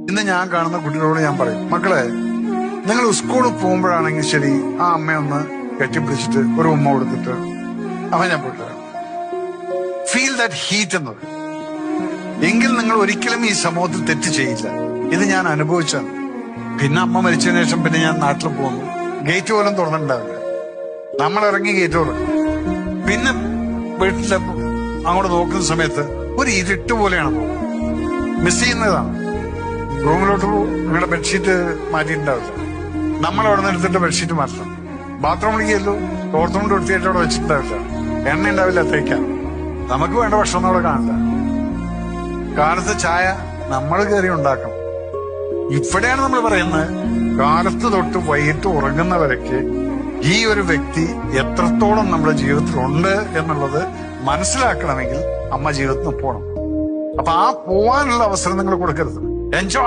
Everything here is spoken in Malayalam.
ഇന്ന് ഞാൻ കാണുന്ന കുട്ടികളോട് ഞാൻ പറയും, മക്കളെ നിങ്ങൾ സ്കൂളിൽ പോകുമ്പോഴാണെങ്കിൽ ശരി ആ അമ്മയൊന്ന് കെട്ടിപ്പിടിച്ചിട്ട് ഒരു ഉമ്മ കൊടുത്തിട്ട് അവൻ ഞാൻ പോയിട്ട് ഫീൽ ദാറ്റ് ഹീറ്റ് എന്ന് പറയും. എങ്കിൽ നിങ്ങൾ ഒരിക്കലും ഈ സമൂഹത്തിൽ തെറ്റ് ചെയ്യില്ല. ഇത് ഞാൻ അനുഭവിച്ചാണ്. പിന്നെ അമ്മ മരിച്ചതിന് ശേഷം പിന്നെ ഞാൻ നാട്ടിൽ പോകുന്നു, ഗേറ്റ് പോലും തുറന്നിട്ടുണ്ടാവില്ല. നമ്മൾ ഇറങ്ങി ഗേറ്റ് തുറക്കും. പിന്നെ വീട്ടിലെ അങ്ങോട്ട് നോക്കുന്ന സമയത്ത് ഒരു ഇരുട്ട് പോലെയാണ് മിസ് ചെയ്യുന്നതാണ്. റൂമിലോട്ട് നിങ്ങളുടെ ബെഡ്ഷീറ്റ് മാറ്റിയിട്ടുണ്ടാവില്ല. നമ്മൾ അവിടെ നിന്ന് എടുത്തിട്ട് ബെഡ്ഷീറ്റ് മാറ്റണം. ബാത്റൂമിലേക്ക് ചെല്ലു, തോർത്തുകൊണ്ട് വൃത്തിയായിട്ട് അവിടെ വെച്ചിട്ടുണ്ടാവില്ല. എണ്ണ ഉണ്ടാവില്ല തേക്കാൻ. നമുക്ക് വേണ്ട ഭക്ഷണം അവിടെ കാണില്ല. കാലത്ത് ചായ നമ്മൾ കയറി ഉണ്ടാക്കണം. ഇവിടെയാണ് നമ്മൾ പറയുന്നത്, കാലത്ത് തൊട്ട് വൈകിട്ട് ഉറങ്ങുന്നവരേക്ക് ഈ ഒരു വ്യക്തി എത്രത്തോളം നമ്മുടെ ജീവിതത്തിലുണ്ട് എന്നുള്ളത് മനസ്സിലാക്കണമെങ്കിൽ അമ്മ ജീവിതത്തിൽ പോകണം. അപ്പൊ ആ പോവാനുള്ള അവസരം നിങ്ങൾ കൊടുക്കരുത്. എൻജോയ്.